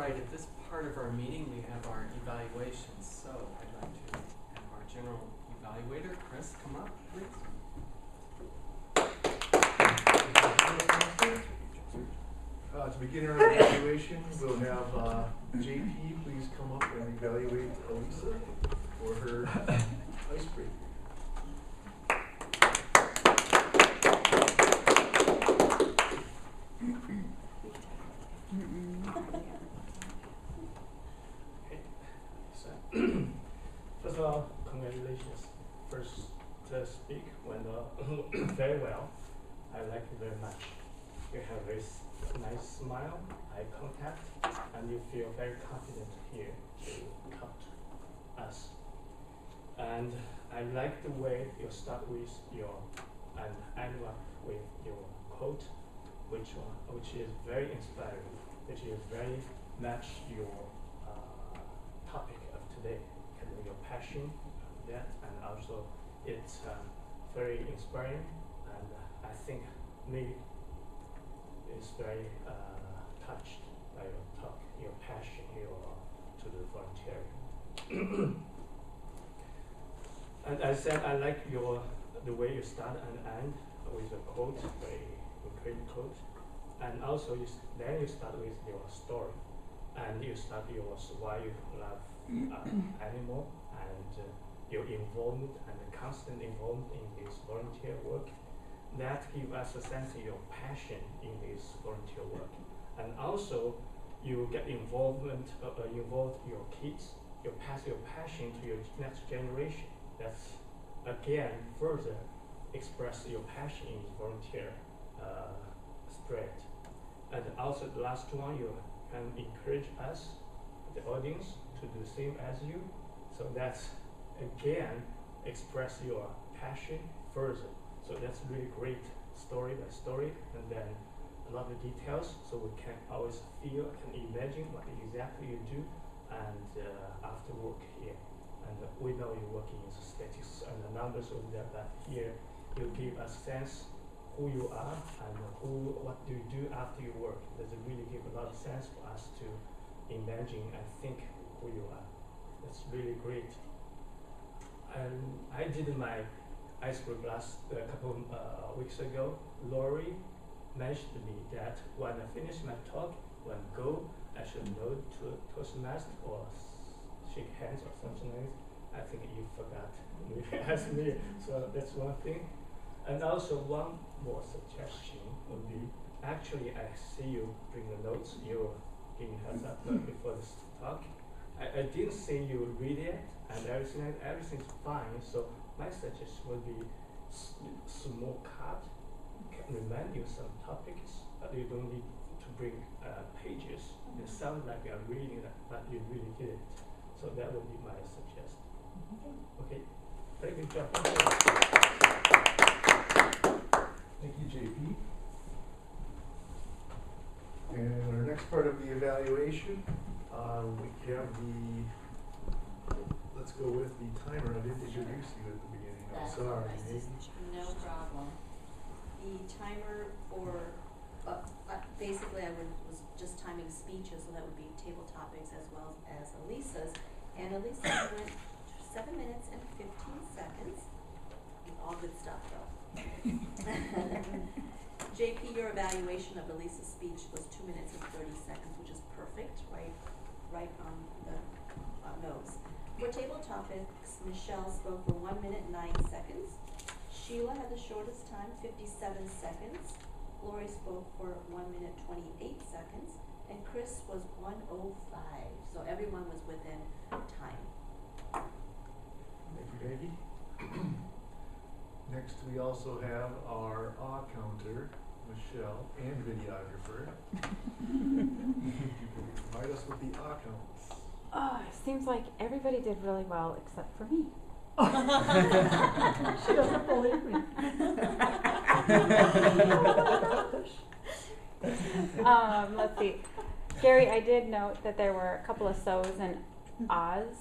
right, at this part of our meeting, we have our evaluations. So I'd like to have our general evaluator, Chris, come up, please. To begin our evaluation, we'll have JP please come up and evaluate Elisa for her icebreaker. First of all, congratulations. First to speak went very well. I like it very much. You have a very nice smile, eye contact, and you feel very confident here to talk to us. And I like the way you start with your and end up with your quote, which is very inspiring, which is very much your topic of today, kind of your passion of that, and also it's very inspiring, and I think me is very touched by your talk, your passion, to the volunteering. And I said I like the way you start and end with a quote, very encouraging quote, and also then you start with your story, and you start why you love animal and your involvement and the constant involvement in this volunteer work. That gives us a sense of your passion in this volunteer work, and also you get involved your kids, you pass your passion to your next generation. That's again further express your passion in volunteer spirit. And also the last one, you can encourage us, the audience, to do the same as you. So that's again express your passion further. So that's really great story by story, and then a lot of details, so we can always feel, can imagine what exactly you do, and after work here. And we know you're working in statistics and the numbers over there, but here you give us sense who you are and what do you do after you work. Does it really give a lot of sense for us to imagine and think who you are? That's really great. And I did my icebreaker a couple weeks ago. Lori mentioned to me that when I finish my talk, when I go, I should nod to Toastmaster or shake hands or something like that. I think you forgot to ask me, so that's one thing. And also one more suggestion would be, actually I see you bring the notes, you give me heads up before this talk. I didn't see you read it and everything's fine, so my suggestion would be small card, can remind you some topics, but you don't need to bring pages. It sounds like you are reading it, but you really did it. So that would be my suggestion. Okay, very good job. Thank you, JP. And our next part of the evaluation, we have let's go with the timer. I didn't introduce you at the beginning. I'm sorry. No problem. The timer for, basically I was just timing speeches, so that would be table topics as well as Elisa's. And Elisa went 7 minutes and 15 seconds. All good stuff though. JP, your evaluation of Elisa's speech was 2 minutes and 30 seconds, which is perfect, right on the nose. For table topics, Michelle spoke for 1 minute and 9 seconds. Sheila had the shortest time, 57 seconds. Lori spoke for 1 minute 28 seconds, and Chris was 1:05. So everyone was within time. Thank you, Maggie. Next, we also have our awe counter, Michelle, and videographer. You can provide us with the awe counts. Oh, it seems like everybody did really well except for me. She doesn't believe me. Let's see. Gary, I did note that there were a couple of so's and ahs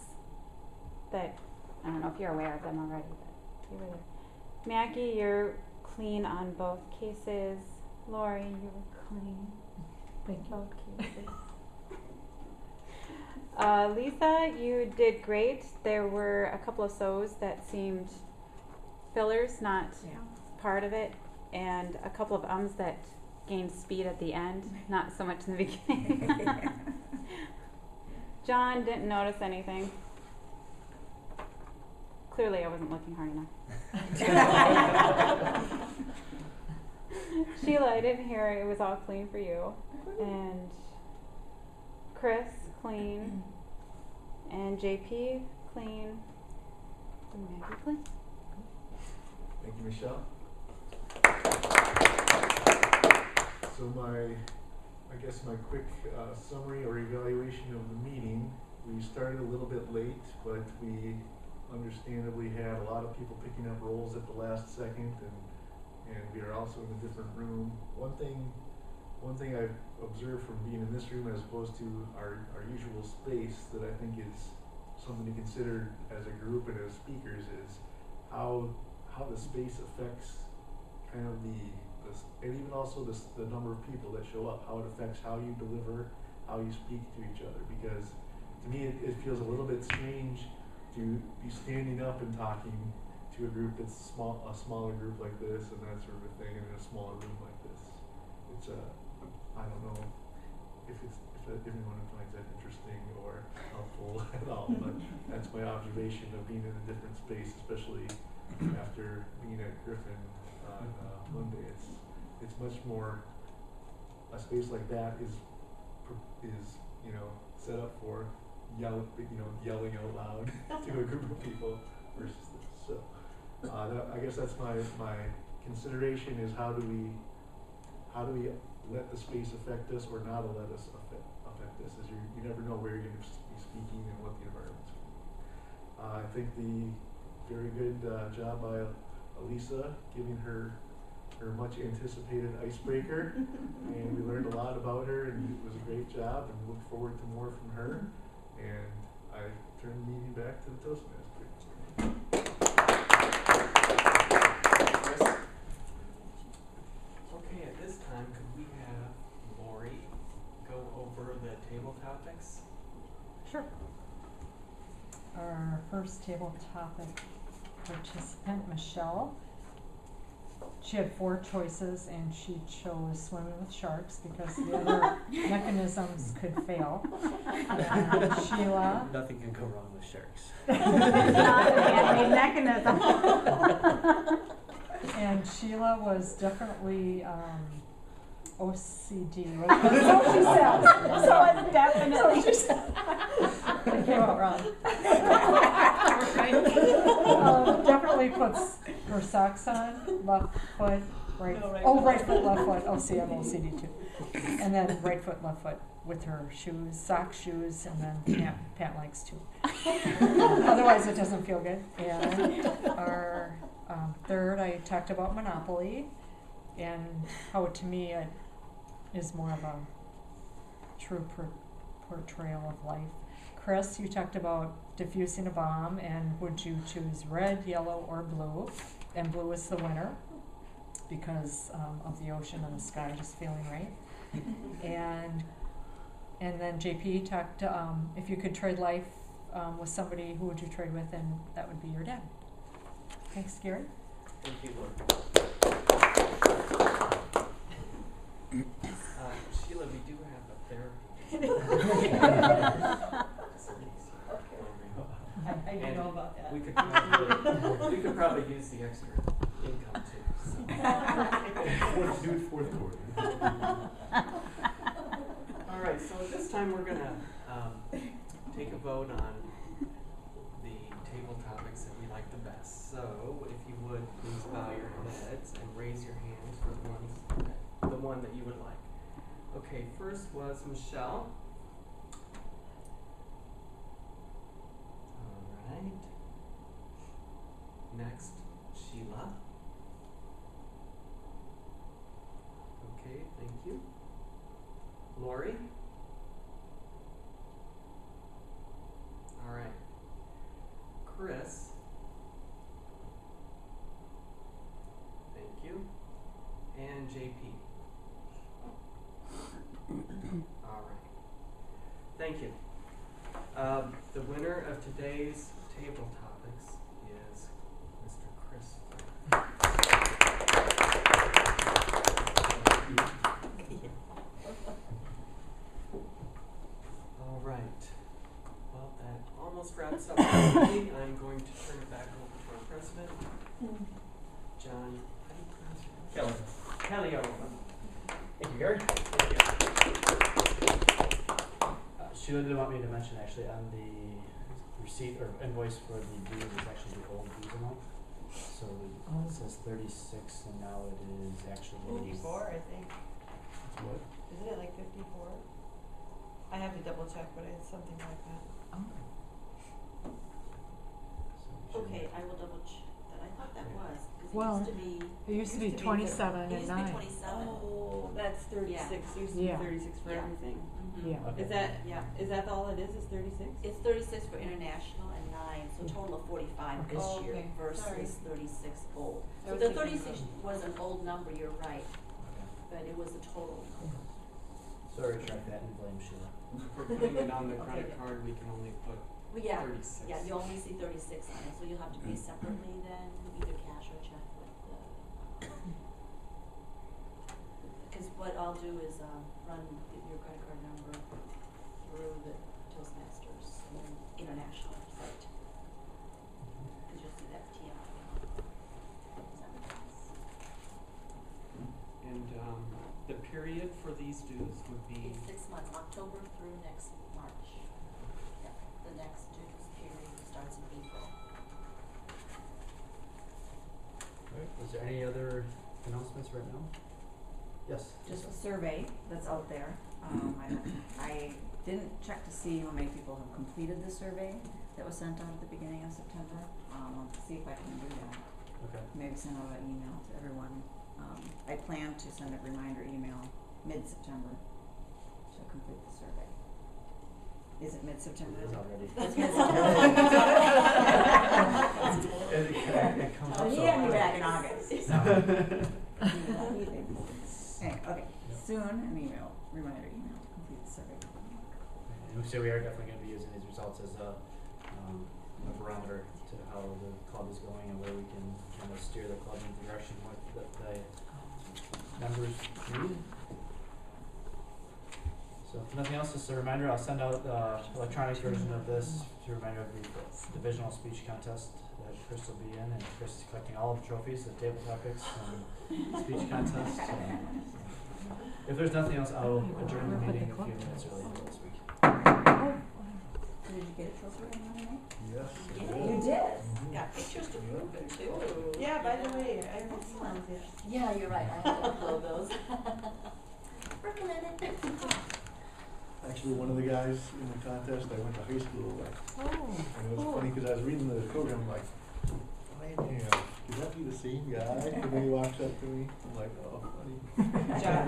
that, I don't know if you're aware of them already, but you were there. Maggie, you're clean on both cases. Lori, you were clean. Thank you. Both cases. Lisa, you did great. There were a couple of so's that seemed fillers, not part of it, and a couple of ums that gained speed at the end, not so much in the beginning. John didn't notice anything. Clearly I wasn't looking hard enough. Sheila, I didn't hear it. It was all clean for you. And Chris, clean. And JP, clean. And Maggie, clean. Thank you, Michelle. So I guess my quick summary or evaluation of the meeting, we started a little bit late, but we understandably had a lot of people picking up roles at the last second, and we are also in a different room. One thing I've observed from being in this room as opposed to our usual space that I think is something to consider as a group and as speakers is how the space affects kind of and even also the number of people that show up, how it affects how you deliver, how you speak to each other. Because to me it feels a little bit strange to be standing up and talking to a group that's a smaller group like this and that sort of a thing, and in a smaller room like this. It's I don't know if anyone finds that interesting or helpful at all, but that's my observation of being in a different space, especially after being at Griffin on Monday. It's much more, a space like that is set up for yelling out loud to a group of people versus this. So I guess that's my consideration is how do we let the space affect us or not let us affect us, as you never know where you're going to be speaking and what the environment's going to be. I think the very good job by Elisa giving her much anticipated icebreaker, and we learned a lot about her, and it was a great job, and we look forward to more from her. And I turn the meeting back to the Toastmaster. Chris? Okay, at this time, could we have Lori go over the table topics? Sure. Our first table topic participant, Michelle. She had 4 choices and she chose swimming with sharks because the other mechanisms could fail. And Sheila. Nothing can go wrong with sharks. Not a man-made mechanism. And Sheila was definitely OCD. So she said. So it's definitely. So she said. It came out wrong. Definitely puts her socks on, left foot, right. No, right Oh, foot. right foot, left foot. Oh, see, I'm OCD too. And then right foot, left foot with her shoes, sock shoes, and then pant legs too. Otherwise, it doesn't feel good. And our third, I talked about Monopoly and how to me it is more of a true portrayal of life. Chris, you talked about diffusing a bomb and would you choose red, yellow, or blue? And blue is the winner because of the ocean and the sky just feeling right. And then JP talked, if you could trade life with somebody, who would you trade with? And that would be your dad. Thanks, Gary. Thank you, Lori. Sheila, we do have a therapy. I didn't know about that. We could probably use the extra income too. So. Fourth quarter. All right, so at this time we're gonna take a vote on the table topics that we like the best. So if you would please bow your heads and raise your hands for the one that you would like. Okay, first was Michelle. All right. Next, Sheila. Okay, thank you. Lori. All right. Chris. Thank you. And JP. All right. Thank you. The winner of today's table topics is Mr. Chris. All right. Well, that almost wraps up the meeting. I'm going to turn it back over to our president, John. How do you pronounce your name? Kelly. Thank you, Gary. Sheila did want me to mention actually on the receipt or invoice for the dues is actually the old dues amount. So it says 36 and now it is actually 54, I think. What? Isn't it like 54? I have to double check, but it's something like that. Okay, I will double check that. I thought that was, because Well, it used to be. It used to be 27 It and used to be 9. 27. Oh, that's 36. Used to Yeah. be 36 for Yeah. everything. Mhm. Yeah. Okay. Is that all it is 36? It's 36 for international and 9, so a total of 45 Okay. this Oh, year okay. versus Sorry. 36 old. I So was the thinking 36 was an old number, you're right, but it was a total number. Sorry, track that and blame Sheila. For putting it on the Okay. credit card, we can only put Well, yeah, 36. yeah, you only see 36 on it, so you'll have to pay separately then, either cash or check with the, because what I'll do is, run your credit card number through the Toastmasters and then international site. Cause you'll see that TM account. Does that make sense? And the period for these dues would be It's 6 months, October through next March. Yeah, the next dues period starts in April. Alright, is there any other announcements right now? Yes. Just a survey that's out there. I didn't check to see how many people have completed the survey that was sent out at the beginning of September. I'll see if I can do that. Okay. Maybe send out an email to everyone. I plan to send a reminder email mid-September to complete the survey. Is it mid-September? It is already. It's mid-September. It comes up He so had me high. back in August. So. Anyway, okay. Yep. Soon an email, reminder email to complete the survey. And so we are definitely going to be using these results as a barometer to how the club is going and where we can kind of steer the club in the direction what that the members need. So if nothing else, just a reminder, I'll send out electronic version of this to remind of the divisional speech contest that Chris will be in, and Chris is collecting all of the trophies, the table topics, and speech contest. So if there's nothing else, I'll adjourn the meeting a few minutes early this week. So did you get a trophy on Monday night? Yes. You did? Got pictures to prove it too. Yeah, by the way, I have some. Yeah, you're right, I have to upload those. Recommend it. Actually, one of the guys in the contest I went to high school with. Oh. And it was funny because I was reading the program, I'm like, man, could that be the same guy? And then he walks up to me, I'm like, oh, funny. John.